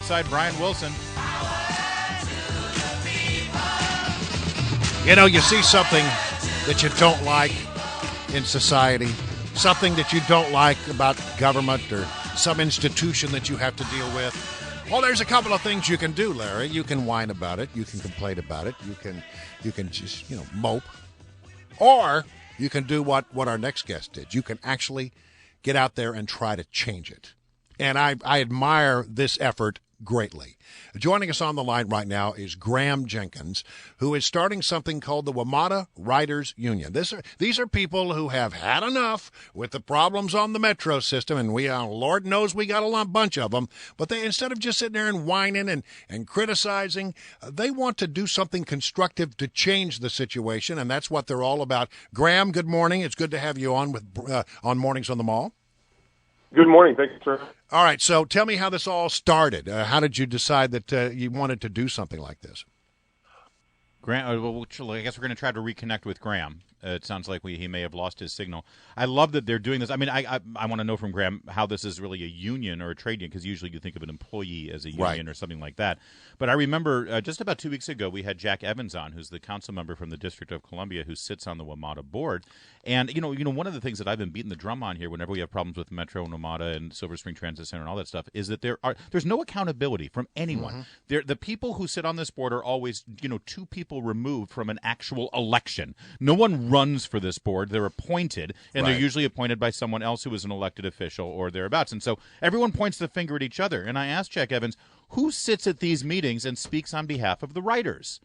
Side Brian Wilson. You know, you see something that you don't like in society, something that you don't like about government or some institution that you have to deal with. Well, there's a couple of things you can do, Larry. You can whine about it. You can complain about it. You can just, mope. Or you can do what our next guest did. You can actually get out there and try to change it. And I admire this effort greatly. Joining us on the line right now is Graham Jenkins, who is starting something called the WMATA Writers Union. These are people who have had enough with the problems on the metro system, and Lord knows we got a bunch of them, but they, instead of just sitting there and whining and criticizing, they want to do something constructive to change the situation, and that's what they're all about. Graham, good morning. It's good to have you on on Mornings on the Mall. Good morning. Thank you, sir. All right, so tell me how this all started. How did you decide that you wanted to do something like this? Graham, I guess we're going to try to reconnect with Graham. It sounds like he may have lost his signal. I love that they're doing this. I mean, I want to know from Graham how this is really a union or a trade union, because usually you think of an employee as a union, right, or something like that. But I remember just about 2 weeks ago, we had Jack Evans on, who's the council member from the District of Columbia, who sits on the WMATA board. And, one of the things that I've been beating the drum on here whenever we have problems with Metro and WMATA and Silver Spring Transit Center and all that stuff is that there's no accountability from anyone. Mm-hmm. The people who sit on this board are always, two people removed from an actual election. No one runs for this board. They're appointed, and they're usually appointed by someone else who is an elected official or thereabouts. And so everyone points the finger at each other. And I asked Jack Evans, who sits at these meetings and speaks on behalf of the writers?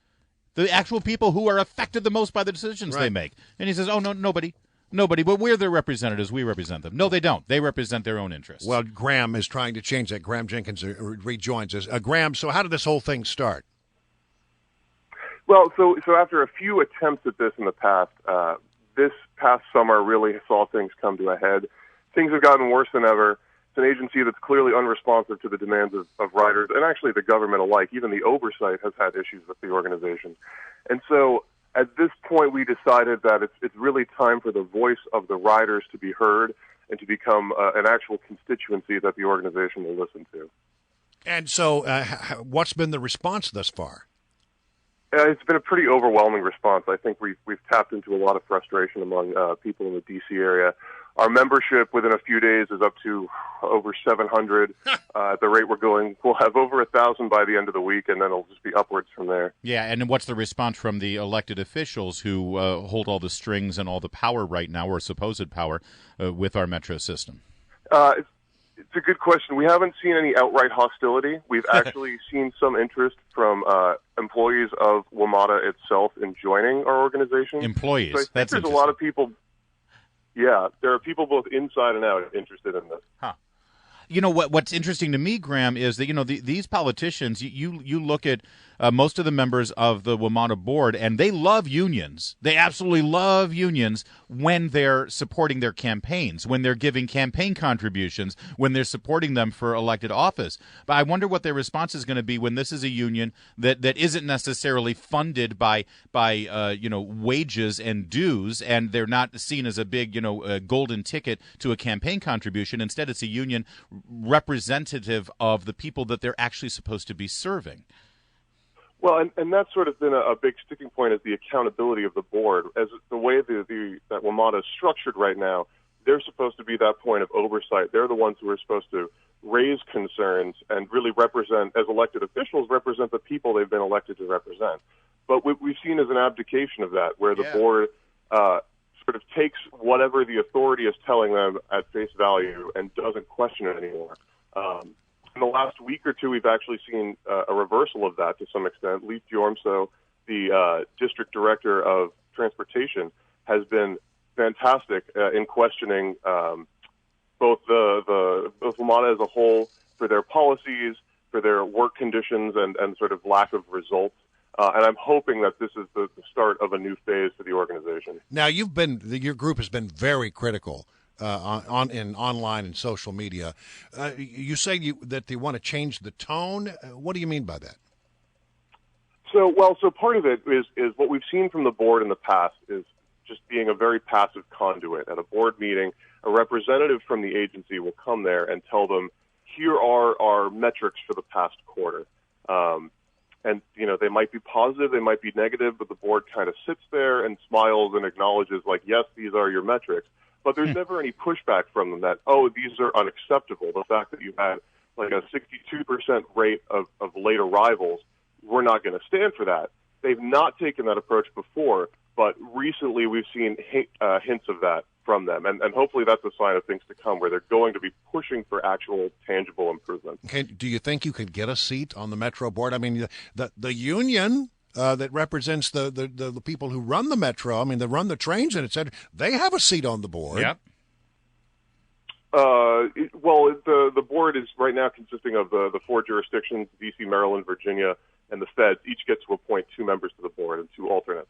The actual people who are affected the most by the decisions they make. And he says, oh, no, nobody. Nobody, but we're their representatives. We represent them. No, they don't. They represent their own interests. Well, Graham is trying to change that. Graham Jenkins rejoins us. Graham, so how did this whole thing start? Well, so after a few attempts at this in the past, this past summer really saw things come to a head. Things have gotten worse than ever. It's an agency that's clearly unresponsive to the demands of writers and actually the government alike. Even the oversight has had issues with the organization. And so at this point, we decided that it's really time for the voice of the writers to be heard and to become an actual constituency that the organization will listen to. And so what's been the response thus far? It's been a pretty overwhelming response. I think we've tapped into a lot of frustration among people in the D.C. area. Our membership within a few days is up to over 700. At the rate we're going, we'll have over 1,000 by the end of the week, and then it'll just be upwards from there. Yeah, and what's the response from the elected officials who hold all the strings and all the power right now, or supposed power, with our metro system? It's a good question. We haven't seen any outright hostility. We've actually seen some interest from employees of WMATA itself in joining our organization. Employees. So I think there's a lot of people. Yeah, there are people both inside and out interested in this. Huh. What's interesting to me, Graham, is that these politicians. You look at most of the members of the WMATA board, and they love unions. They absolutely love unions when they're supporting their campaigns, when they're giving campaign contributions, when they're supporting them for elected office. But I wonder what their response is going to be when this is a union that isn't necessarily funded by wages and dues, and they're not seen as a big golden ticket to a campaign contribution. Instead, it's a union representative of the people that they're actually supposed to be serving. Well, and that's sort of been a big sticking point, is the accountability of the board. As the way that WMATA is structured right now, they're supposed to be that point of oversight. They're the ones who are supposed to raise concerns and really represent, as elected officials, represent the people they've been elected to represent. But what we've seen is an abdication of that, where the board sort of takes whatever the authority is telling them at face value and doesn't question it anymore. In the last week or two, we've actually seen a reversal of that to some extent. Leif Bjormso, the district director of transportation, has been fantastic in questioning both WMATA as a whole for their policies, for their work conditions, and sort of lack of results. And I'm hoping that this is the start of a new phase for the organization. Now, your group has been very critical online and social media. You say that they want to change the tone. What do you mean by that? So part of it is what we've seen from the board in the past is just being a very passive conduit. At a board meeting, a representative from the agency will come there and tell them, here are our metrics for the past quarter. And, they might be positive, they might be negative, but the board kind of sits there and smiles and acknowledges, like, yes, these are your metrics. But there's never any pushback from them that, oh, these are unacceptable. The fact that you had like a 62% rate of late arrivals, we're not going to stand for that. They've not taken that approach before, but recently we've seen hints of that from them. And hopefully that's a sign of things to come where they're going to be pushing for actual tangible improvement. Okay, do you think you could get a seat on the Metro board? I mean, the union that represents the people who run the Metro, I mean, they run the trains and et cetera, they have a seat on the board. Yep. Well, the board is right now consisting of the four jurisdictions, D.C., Maryland, Virginia, and the feds. Each get to appoint 2 members to the board and 2 alternates.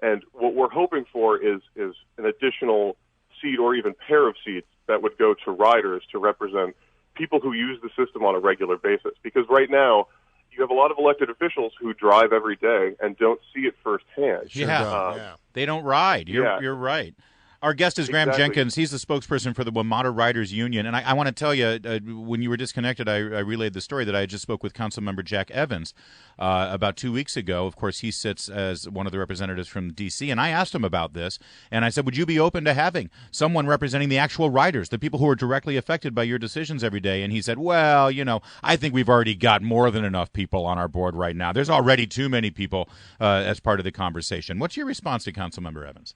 And what we're hoping for is an additional seat or even pair of seats that would go to riders to represent people who use the system on a regular basis. Because right now, you have a lot of elected officials who drive every day and don't see it firsthand. Yeah. They don't ride. You're right. Our guest is Graham Jenkins. He's the spokesperson for the WMATA Riders Union. And I want to tell you, when you were disconnected, I relayed the story that I just spoke with Councilmember Jack Evans about 2 weeks ago. Of course, he sits as one of the representatives from D.C., and I asked him about this. And I said, would you be open to having someone representing the actual riders, the people who are directly affected by your decisions every day? And he said, well, I think we've already got more than enough people on our board right now. There's already too many people as part of the conversation. What's your response to Councilmember Evans?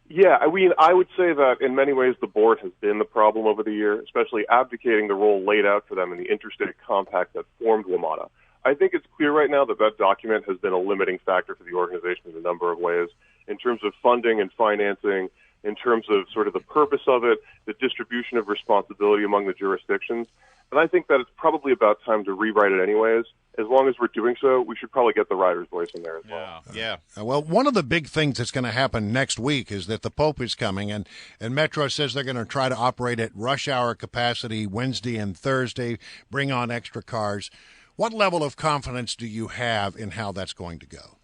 Yeah, I mean, I would say that in many ways the board has been the problem over the year, especially abdicating the role laid out for them in the interstate compact that formed WMATA. I think it's clear right now that that document has been a limiting factor for the organization in a number of ways, in terms of funding and financing, in terms of sort of the purpose of it, the distribution of responsibility among the jurisdictions. And I think that it's probably about time to rewrite it anyways. As long as we're doing so, we should probably get the riders' voice in there as well. Yeah. Well, one of the big things that's going to happen next week is that the Pope is coming, and Metro says they're going to try to operate at rush hour capacity Wednesday and Thursday, bring on extra cars. What level of confidence do you have in how that's going to go?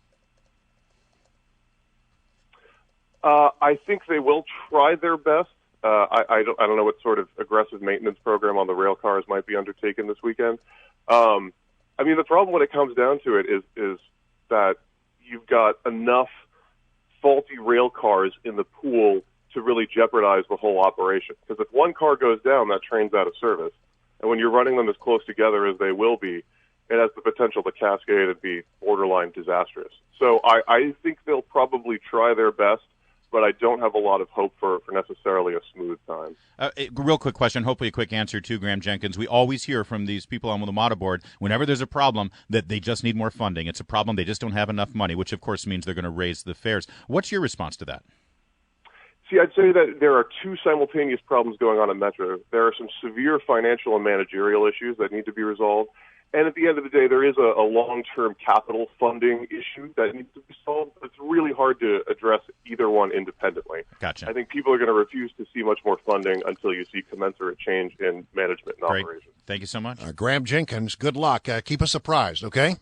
I think they will try their best. I don't know what sort of aggressive maintenance program on the rail cars might be undertaken this weekend. I mean, the problem when it comes down to it is that you've got enough faulty rail cars in the pool to really jeopardize the whole operation. Because if one car goes down, that train's out of service. And when you're running them as close together as they will be, it has the potential to cascade and be borderline disastrous. So I think they'll probably try their best, but I don't have a lot of hope for necessarily a smooth time. Real quick question, hopefully a quick answer too, Graham Jenkins. We always hear from these people on the WMATA board, whenever there's a problem, that they just need more funding. It's a problem, they just don't have enough money, which of course means they're going to raise the fares. What's your response to that? See, I'd say that there are 2 simultaneous problems going on in Metro. There are some severe financial and managerial issues that need to be resolved. And at the end of the day, there is a long-term capital funding issue that needs to be solved. It's really hard to address either one independently. Gotcha. I think people are going to refuse to see much more funding until you see commensurate change in management and operations. Thank you so much. Graham Jenkins, good luck. Keep us apprised, okay?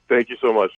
Thank you so much.